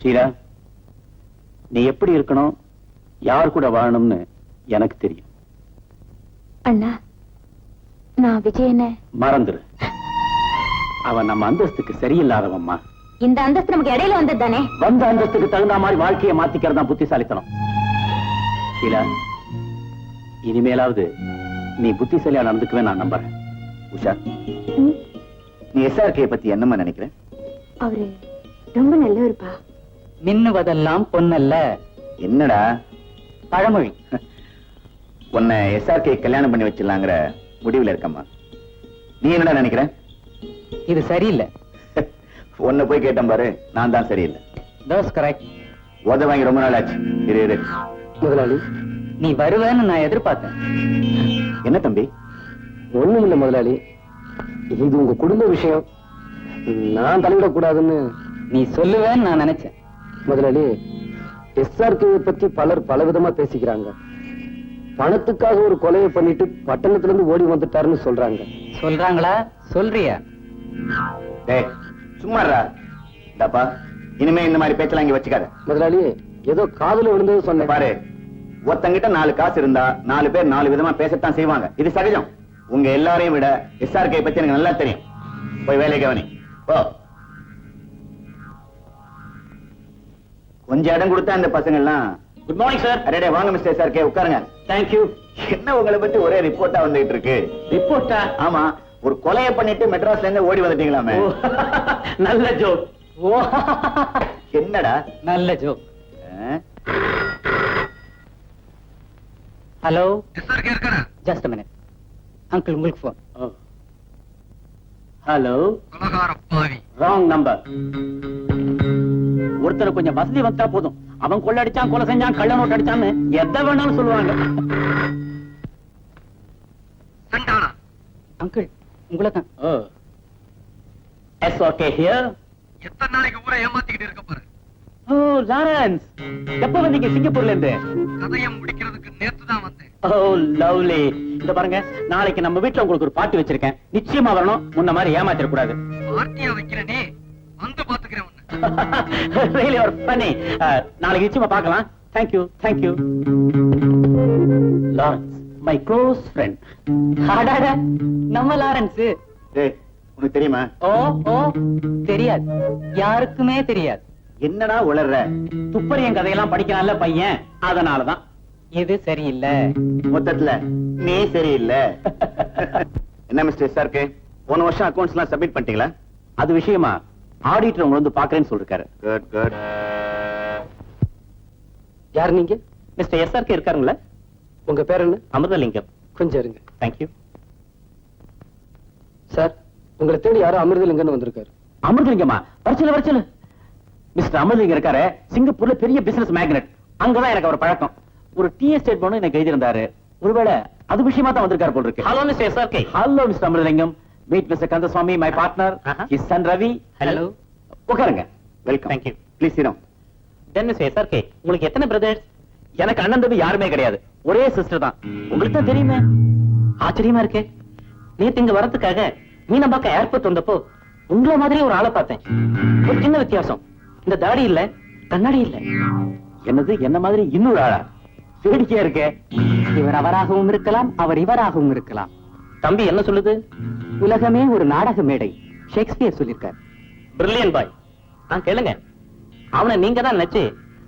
ஷீலா, நீ எப்படி இருக்கணும், யார் கூட வாழணும்னு எனக்கு தெரியும். அண்ணா, நான் விஜயன மறந்துரு. அவன் நம்ம அந்தஸ்துக்கு சரியில்லாதவம்மா. இந்த அந்தஸ்து நமக்கு இடையில வந்தது தானே. வந்த அந்தஸ்துக்கு தகுந்த மாதிரி வாழ்க்கையை மாத்திக்கிறதா புத்திசாலித்தனம். ஷீலா, இனிமேலாவது நீ புத்திசாலியா நடந்துக்குவே நான் நம்புறேன். உஷா, நீ SRK பத்தி என்னமா நினைக்கிற? அவரு ரொம்ப நல்லவருப்பா. மின்னுவதெல்லாம் பொன்னல்ல. என்னடா பழமொழி. உன்னை SRK கல்யாணம் பண்ணி வச்சிடலாங்கிற முடிவுல இருக்கம்மா. நீ என்னடா நினைக்கிற? இது சரியில்லை. உன்னை போய் கேட்டேன் பாரு, நான் தான் சரியில்லை. That's correct. ஓத வாங்கி ரொம்ப நாள் ஆச்சு. இரு. முதலாளி, நீ வருவேன்னு நான் எதிர்பார்த்தேன். என்ன தம்பி? ஒண்ணும் இல்ல முதலாளி, இது உங்க குடும்ப விஷயம், நான் தலையிடக்கூடாதுன்னு. நீ சொல்லுவேன்னு நான் நினைச்சேன். முதலாளி, SRK பத்தி பலர் பலவிதமா பேசிக்கிறாங்க. பணத்துக்காக ஒரு கொலையை பண்ணிட்டு பட்டணத்துல இருந்து ஓடி வந்துட்டாருன்னு சொல்றாங்க. சொல்றாங்களா? சொல்றியா? டேய் சும்மாடா. டப்பா, இனிமே இந்த மாதிரி பேச்சலாம் இங்க வச்சுக்காத. முதலாளி, ஏதோ காதுல விழுந்தது சொன்னேன். பாரு, ஒருத்தங்கிட்ட 4 காசு இருந்தா 4 பேர் 4 விதமா பேசத்தான் செய்வாங்க. இது சகஜம். உங்க எல்லாரையும் விட SRK பத்தி எனக்கு நல்லா தெரியும். போய் வேலை கவனி. ஓ, கொஞ்சம் இடம் கொடுத்தா இந்த பசங்க எல்லாம். Good morning sir. அரே வாங்க மிஸ்டர் SRK, உட்காருங்க. Thank you. என்ன உங்களை பத்தி ஒரே ரிப்போர்ட்டா வந்துட்டு இருக்கு? ரிப்போர்ட்டா? ஆமா, ஒரு கொலையை பண்ணிட்டு மெட்ராஸ்ல இருந்து ஓடி வந்துட்டீங்களாமே. நல்ல ஜோக். என்னடா நல்ல joke. Hello, just a minute. Uncle, உங்களுக்கு போன். ஹலோ. Wrong number. ஒருத்தர் கொஞ்சம் வசதி வந்தா போதும், அவன் கொள்ள அடிச்சான், கொலை செஞ்சான், கள்ள நோட்டு அடிச்சான்னு எதை வேணாலும் சொல்லுவாங்க. அங்கிள், உங்களை தான். SRK here. எத்தனை நாளைக்கு ஊரை ஏமாத்திக்கிட்டு இருக்க பாரு. ஓ லாரன்ஸ், எப்ப வந்தீங்க சிங்கப்பூர்ல இருந்து? கதையை முடிக்கிறதுக்கு நேத்து தான் வந்தேன். ஓ லவ்லி. இந்த பாருங்க, நாளைக்கு நம்ம வீட்டுல உங்களுக்கு ஒரு பார்ட்டி வச்சிருக்கேன். நிச்சயமா வரணும். முன்ன மாதிரி ஏமாத்திர கூடாது. பார்ட்டியா வைக்கிறேனே, வந்து பாத்துக்கிறேன் உன்னை. Really you're funny. நாளைக்கு நிச்சயமா பார்க்கலாம். Thank you. Thank you. Lawrence, my close friend. அடடா, நம்ம லாரன்ஸ். டேய், உனக்கு தெரியுமா? ஓ ஓ, தெரியாது, யாருக்குமே தெரியாது. என்னடா உளறற? துப்பறியும் கதையெல்லாம் படிக்கலாம்ல பையன், அதனாலதான். இது சரியில்லை. மொத்தத்துல நீ சரியில்லை. என்ன மிஸ்டர் SRK, போன வருஷம் அக்கவுண்ட்ஸ் எல்லாம் சப்மிட் பண்ணிட்டீங்களா? அது விஷயமா ஆடிட்டர் உங்களை வந்து பாக்குறேன்னு சொல்லிருக்காரு. Good good. யார் நீங்க? Mister SRK இருக்காருங்களா? உங்க பேர் என்ன? அமிர்தலிங்கம். கொஞ்சம் இருங்க. தேங்க்யூ சார், உங்களை தேடி யாரோ அமிர்தலிங்கன்னு வந்திருக்காரு. அமிர்தலிங்கமா? வரச்சல. மிஸ்டர் அமிர்தலிங்கம் இருக்காரு, சிங்கப்பூர்ல பெரிய பிசினஸ் மேக்னெட். அங்கதான் எனக்கு அவர் பழக்கம். ஒரு டீ எஸ்டேட் போன எனக்கு எழுதியிருந்தாரு. ஒருவேளை அது விஷயமா தான் வந்திருக்காரு போல இருக்கு. Hello mister SRK. Hello mister Amirthalingam. Meet mister Kandasamy, my partner. His son Ravi. Hello. உட்காருங்க. Welcome. Thank you. Please sit down. Then mister SRK, உங்களுக்கு எத்தனை பிரதர்ஸ்? எனக்கு அண்ணன் தம்பி யாருமே கிடையாது, ஒரே சிஸ்டர் தான். உங்களுக்கு தான் தெரியுமே. ஆச்சரியமா இருக்கே. நேத்து இங்க வரதுக்காக மீனம்பாக்கம் ஏர்போர்ட் வந்தப்போ உங்கள மாதிரி ஒரு ஆளை பார்த்தேன். ஒரு சின்ன வித்தியாசம், இந்த தாடி இல்ல, கண்ணாடி இல்ல. என்னது, என்ன மாதிரி இன்னொரு ஆளா? வேடிக்கையா இருக்கே. இவர் அவராகவும் இருக்கலாம், அவர் இவராகவும் இருக்கலாம். தம்பி என்ன சொல்லுது? உலகமே ஒரு நாடக மேடை, ஷேக்ஸ்பியர் சொல்லியிருக்கார். பிரில்லியன்ட் பாய். கேளுங்க, அவனை நீங்க தான் நினைச்சு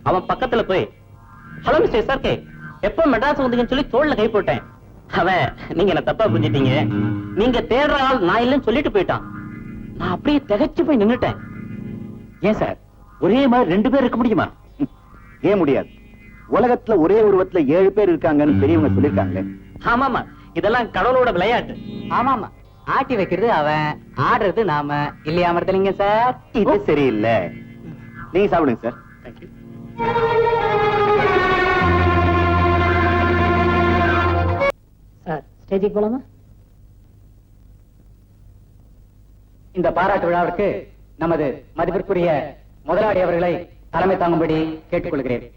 அவன் பக்கத்துல போய் ஹலோ மிஸ்டர் SRK, எப்ப மெட்ராஸ் வந்தீங்கன்னு சொல்லி தோல்ல கை போட்டேன். அவன் நீங்க என்ன தப்பா புரிஞ்சிட்டீங்க, நீங்க தேடுற ஆள் நான் இல்லைன்னு சொல்லிட்டு போயிட்டான். நான் அப்படியே திகைச்சு போய் நின்னுட்டேன். ஏன் சார், ஒரே மாதிரி 2 பேர் இருக்க முடியுமா? ஏன் முடியாது? உலகத்துல ஒரே உருவத்துல 7 பேர் இருக்காங்கன்னு பெரியவங்க சொல்லிருக்காங்களே. ஆமாமா, இதெல்லாம் கடவுளோட விளையாட்டு. ஆமாமா, ஆட்டி வைக்கிறது அவன், ஆடுறது நாம இல்லையா அமிர்தலிங்க சார்? இது சரியில்லை. நீங்க சாப்பிடுங்க சார். தேங்க்யூ. சார், ஸ்டேஜுக்கு போலாமா? இந்த பாராட்டு விழாவிற்கு நமது மதிப்பிற்குரிய முதலாளி அவர்களை தலைமை தாங்கும்படி கேட்டுக்கொள்கிறேன்.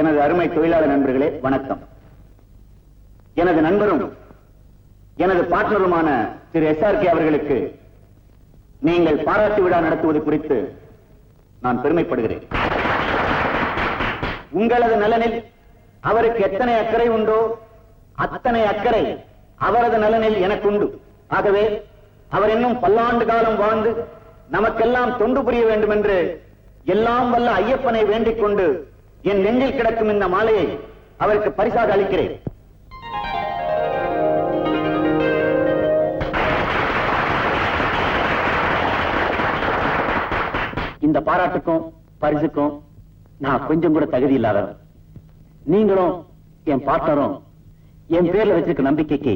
எனது அருமை தொழிலாளர் நண்பர்களே, வணக்கம். எனது நண்பரும் எனது பார்ட்னருமான திரு SRK அவர்களுக்கு நீங்கள் பாராட்டு விழா நடத்துவது குறித்து நான் பெருமைப்படுகிறேன். உங்களது நலனில் அவருக்கு எத்தனை அக்கறை உண்டோ அத்தனை அக்கறை அவரது நலனில் எனக்கு உண்டு. ஆகவே அவர் இன்னும் பல்லாண்டு காலம் வாழ்ந்து நமக்கெல்லாம் தொண்டு புரிய வேண்டும் என்று எல்லாம் வல்ல ஐயப்பனை வேண்டிக் கொண்டு என் நெஞ்சில் கிடக்கும் இந்த மாலையை அவருக்கு பரிசாக அளிக்கிறேன். இந்த பாராட்டுக்கும் பரிசுக்கும் நான் கொஞ்சம் கூட தகுதி இல்லாதவர். நீங்களும் என் பார்ட்னரும் என் பேர்ல வச்சிருக்க நம்பிக்கைக்கு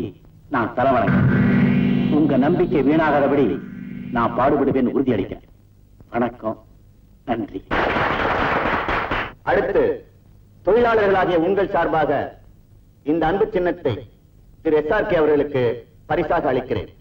நான் தலைவணங்க. உங்க நம்பிக்கை வீணாகாதபடி நான் பாடுபடுவேன் உறுதியளிக்கிறேன். வணக்கம், நன்றி. அடுத்து தொழிலாளர்களாகிய உங்கள் சார்பாக இந்த அன்பு சின்னத்தை திரு SRK அவர்களுக்கு பரிசாக அளிக்கிறேன்.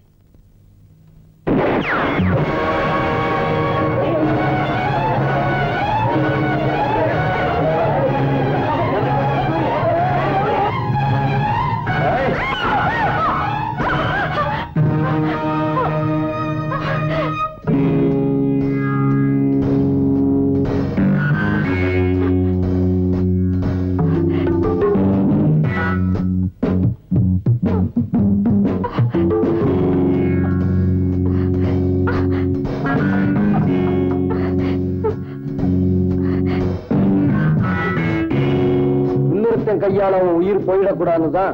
கையால உயிர் போயிடக்கூடாதுதான்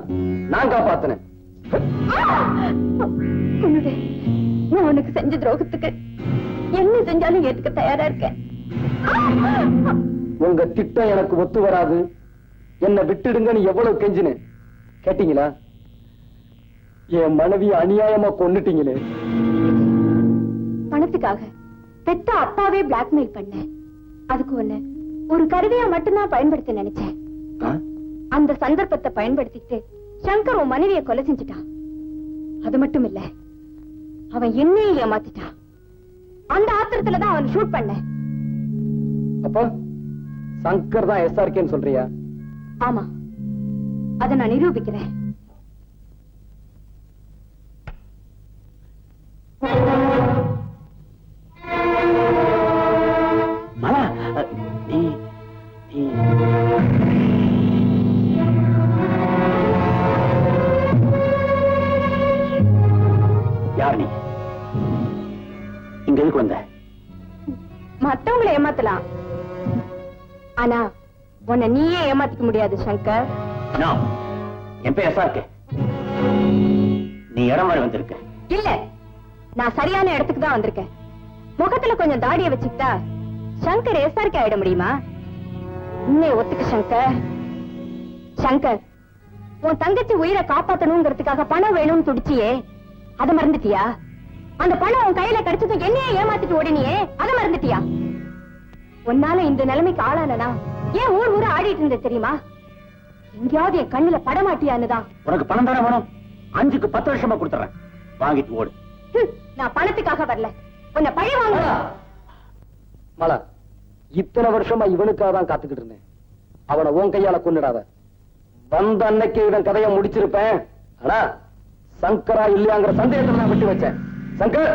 நான் காப்பாத்தினேன். நான் உனக்கு செஞ்ச துரோகத்துக்கு என்ன செஞ்சாலும் ஏத்துக்க தயாரா இருக்கேன். உங்க திட்டம் எனக்கு ஒத்து வராது, என்ன விட்டுடுங்கன்னு எவ்வளவு கெஞ்சினேன். கேட்டீங்களா? என் மனைவி அநியாயமா கொன்னுட்டீங்களே. பணத்துக்காக பெத்த அப்பாவே பிளாக்மெயில் பண்ண, அதுக்கு ஒண்ணு ஒரு கருவியா மட்டும்தான் பயன்படுத்த நினைச்சேன். அந்த சந்தர்ப்பத்தை பயன்படுத்திட்டு சங்கர் உன் மனைவியை கொலை செஞ்சுட்டான். அது மட்டும் இல்ல, அவன் என்னையும் ஏமாத்திட்டான். அந்த ஆத்திரத்துலதான் அவன் ஷூட் பண்ண. அப்ப சங்கர் தான் SRKன்னு சொல்றியா? ஆமா, அதை நான் நிரூபிக்கிறேன். யார் நீ? இங்க எதுக்கு வந்த? மத்தவங்களை ஏமாத்தலாம், ஆனா உன்னை நீயே ஏமாத்திக்க முடியாது சங்கர். என் பேர் SRK. நீ இடம் மாதிரி வந்திருக்க. இல்ல, நான் சரியான இடத்துக்கு தான் வந்திருக்கேன். முகத்துல கொஞ்சம் தாடியை வச்சுக்கிட்டா சங்கர் SRK ஆயிட முடியுமா? உன்னை ஒத்துக்க சங்கர். சங்கர், உன் தங்கச்சி உயிரை காப்பாத்தணுங்கிறதுக்காக பணம் வேணும்னு துடிச்சியே, அதை மறந்துட்டியா? அந்த பணம் உன் கையில கிடைச்சதும் என்னையே ஏமாத்திட்டு ஓடினியே, அதை மறந்துட்டியா? உன்னால இந்த நிலைமைக்கு ஆளானா ஏன் ஊர் ஊர ஆடிட்டு இருந்த தெரியுமா? எங்கேயாவது என் கண்ணுல படமாட்டியான்னுதான். உனக்கு பணம் தானே வேணும்? 5க்கு 10 வருஷமா கொடுத்துறேன், வாங்கிட்டு ஓடு. நான் பணத்துக்காக வரல, உன்னை பழி வாங்க. மலா, இத்தனை வருஷமா இவனுக்காக தான் காத்துக்கிட்டு இருந்தேன். அவனை உன் கையால கொன்னுடாத. வந்த அன்னைக்கு இவன் கதையை முடிச்சிருப்பேன். ஆனா சங்கரா இல்லையாங்கிற சந்தேகத்தை நான் விட்டு வச்சேன். சங்கர்,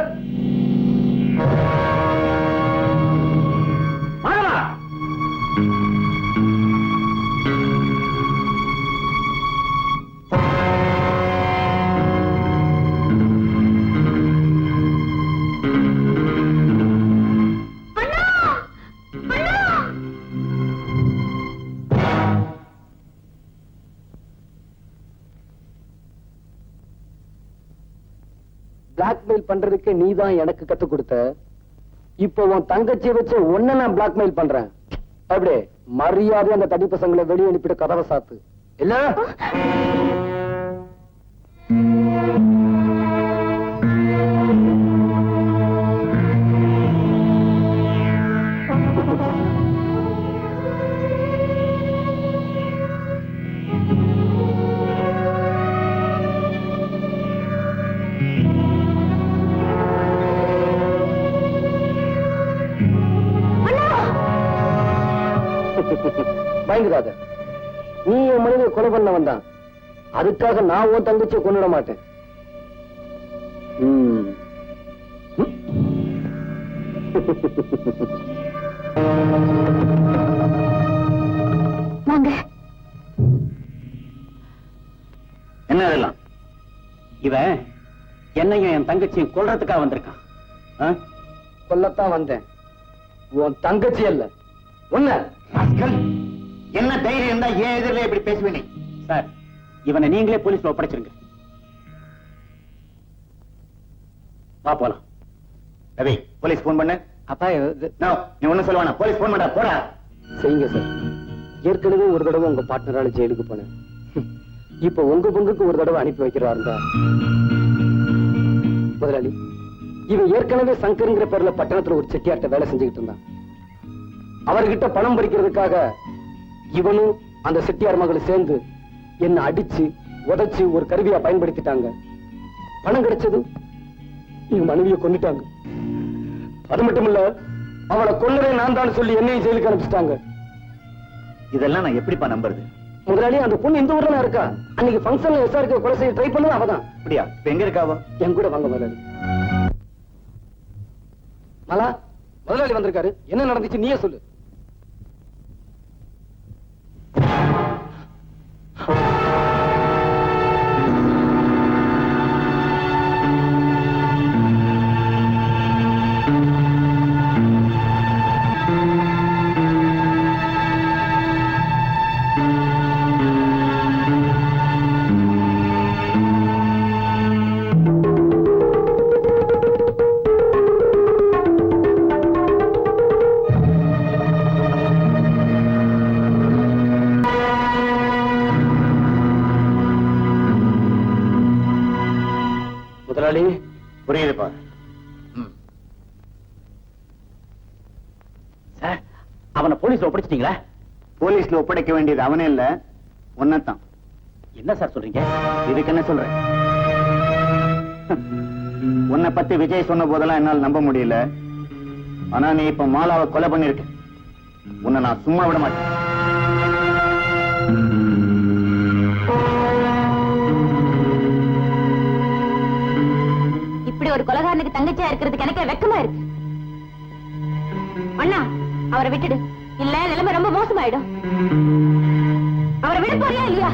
பிளாக்மெயில் பண்றதுக்கு நீதான் எனக்கு கத்து கொடுத்த. இப்ப உன் தங்கச்சியை வச்சு உன்ன நான் பிளாக்மெயில் பண்றேன். அப்படியே மரியாதை அந்த தடி பசங்களை வெளியே அனுப்பிட்டு கதவை சாத்து. இல்ல பயந்துடாத. நீ என் மனைவியை கொலை பண்ண வந்தான், அதுக்காக நான் உன் தங்கச்சியை கொண்டுட மாட்டேன். ம். வாங்க. என்ன அதெல்லாம்? இவன் என்னையும் என் தங்கச்சியும் கொல்றதுக்காக வந்திருக்கான். ஆ? கொல்லத்தான் வந்தேன். உன் தங்கச்சி அல்ல உன்ன. என்ன தைரியம் இருந்தா ஏன் எதிரில இப்படி பேசுவேனே? சார், இவனை நீங்களே போலீஸ்ல ஒப்படைச்சிருங்க. வா போலாம். ரவி, போலீஸ் போன் பண்ணு. அப்பா நீ ஒண்ணும் சொல்லுவானா? போலீஸ் போன் பண்ணா போடா. செய்யுங்க சார். ஏற்கனவே ஒரு தடவை உங்க பார்ட்னரால ஜெயிலுக்கு போனேன். இப்ப உங்க பங்குக்கு ஒரு தடவை அனுப்பி வைக்கிறாருந்தா. முதலாளி, இவன் ஏற்கனவே சங்கருங்கிற பேர்ல பட்டணத்துல ஒரு செட்டியார்ட்ட வேலை செஞ்சுக்கிட்டு இருந்தான். அவர்கிட்ட பணம் பறிக்கிறதுக்காக இவனும் அந்த செட்டியார் மகளும் சேர்ந்து என்ன அடிச்சு உதைச்சு ஒரு கருவியா பயன்படுத்திட்டாங்க. பணம் கிடைச்சது என் மனைவியை கொன்னுட்டாங்க. அது மட்டும் இல்ல, அவளை கொன்னதே நான் தான் சொல்லி என்னையும் ஜெயிலுக்கு அனுப்பிச்சிட்டாங்க. இதெல்லாம் நான் எப்படிப்பா நம்புறது? முதலாளி, அந்த பொண்ணு இந்த ஊர்ல இருக்கா. அன்னைக்கு ஃபங்க்ஷன்ல எஸ்ஆருக்கு கொலை செய்ய ட்ரை பண்ணது அவதான். அப்படியா? இப்ப எங்க இருக்காவோ? என் கூட வாங்க முதலாளி. மலா, முதலாளி வந்திருக்காரு. என்ன நடந்துச்சு நீயே சொல்லு. முதலாளி, புரியுதுப்பா. சார், அவனை போலீஸ்ல ஒப்படைச்சிட்டீங்களா? போலீஸ்ல ஒப்படைக்க வேண்டியது அவனே இல்ல, ஒன்னதான். என்ன சார் சொல்றீங்க? இதுக்கு என்ன சொல்றேன்? உன்னை பத்தி விஜய் சொன்ன போதெல்லாம் என்னால் நம்ப முடியல. ஆனா நீ இப்ப மாலாவை கொலை பண்ணிருக்க. உன்னை நான் சும்மா விட மாட்டேன். இப்படி ஒரு கொலைகாரனுக்கு தங்கச்சியா இருக்கிறதுக்கு எனக்கு வெக்கமா இருக்கு. அண்ணா, அவரை விட்டுடு. இல்ல நிலைமை ரொம்ப மோசமாயிடும். அவரை விட போறியா இல்லையா?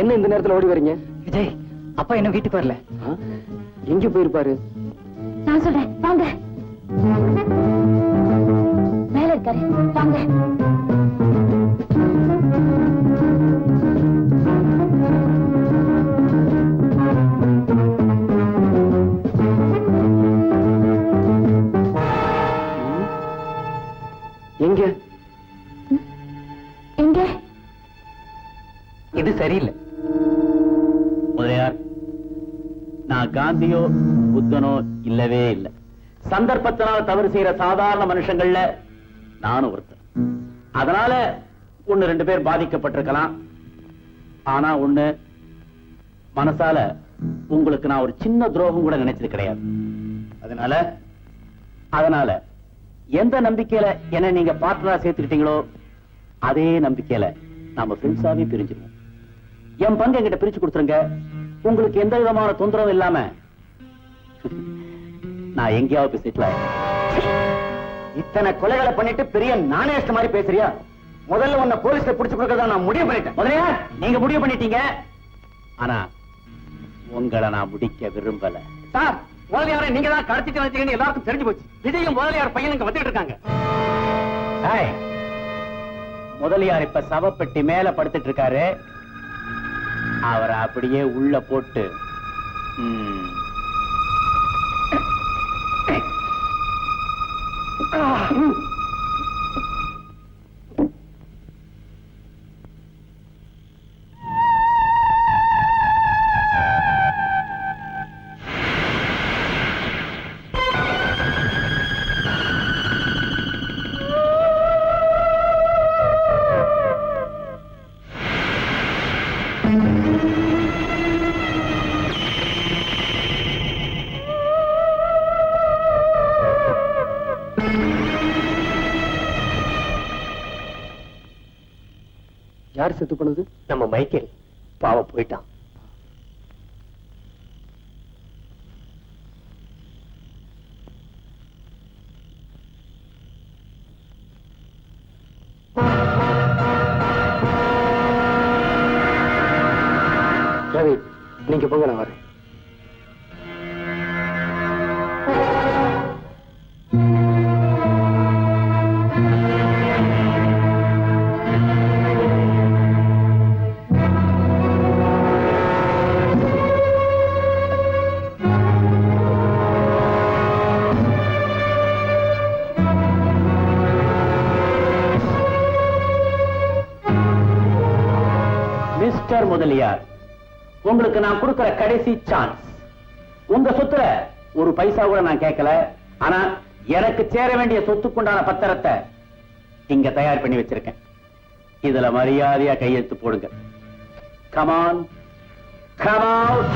என்ன இந்த நேரத்துல ஓடி வரீங்க? விஜய், அப்பா என்ன வீட்டுக்கு வரல. எங்க போயிருப்பாரு? நான் சொல்றேன், வாங்க. மேல இருக்காரு, வாங்க. எங்க? எங்க? இது சரியில்லை. முதலியார், நான் காந்தியோ புத்தனோ இல்லவே இல்லை. சந்தர்ப்பத்தினால் தவறு செய்யற சாதாரண மனுஷங்கள்ல நானும் ஒருத்தர். அதனால ஒண்ணு ரெண்டு பேர் பாதிக்கப்பட்டிருக்கலாம். ஆனா ஒண்ணு, மனசால உங்களுக்கு நான் ஒரு சின்ன துரோகம் கூட நினைச்சது கிடையாது. அதனால எந்த நம்பிக்கையில என்ன நீங்க பார்ட்னரா சேர்த்துக்கிட்டீங்களோ அதே நம்பிக்கையில நாம ஃப்ரெண்ட்ஸாவே பிரிஞ்சிருவோம். என் பங்கு என்கிட்ட பிரிச்சு கொடுத்துருங்க. உங்களுக்கு எந்த விதமான தொந்தரவும் இல்லாம நான் எங்கேயாவது போய் செட்டில் ஆயிடுறேன். இத்தனை கொலைகளை பண்ணிட்டு பெரிய நாணயஸ்ட் மாதிரி பேசுறியா? முதல்ல உன்னை போலீஸ்ல பிடிச்சு கொடுக்கறதா நான் முடிவு பண்ணிட்டேன். முதலையா, நீங்க முடிவு பண்ணிட்டீங்க. ஆனா உங்களை நான் முடிக்க விரும்பல. சார், முதலியாரை நீங்க தான் கடத்திட்டு வந்தீங்கன்னு எல்லாருக்கும் தெரிஞ்சு போச்சு. விஜயும் முதலியார் பையன் இங்க வந்துட்டு இருக்காங்க. ஏய், முதலியார் இப்ப சவப்பெட்டி மேல படுத்துட்டு இருக்காரு. அவரை அப்படியே உள்ள போட்டு யார் செத்து போனது? நம்ம மைக்கேல் பாவம் போயிட்டான். ரவி, நீங்க போங்க, நான் வரேன். மிஸ்டர் முதலியார், உங்களுக்கு நான் கொடுக்கிற கடைசி சான்ஸ். உங்க சொத்துல ஒரு பைசா கூட நான் கேட்கல. ஆனா எனக்கு சேர வேண்டிய சொத்துக்குண்டான பத்திரத்தை இங்க தயார் பண்ணி வச்சிருக்கேன். இதுல மரியாதையா கையெழுத்து போடுங்க. Come on. Come out.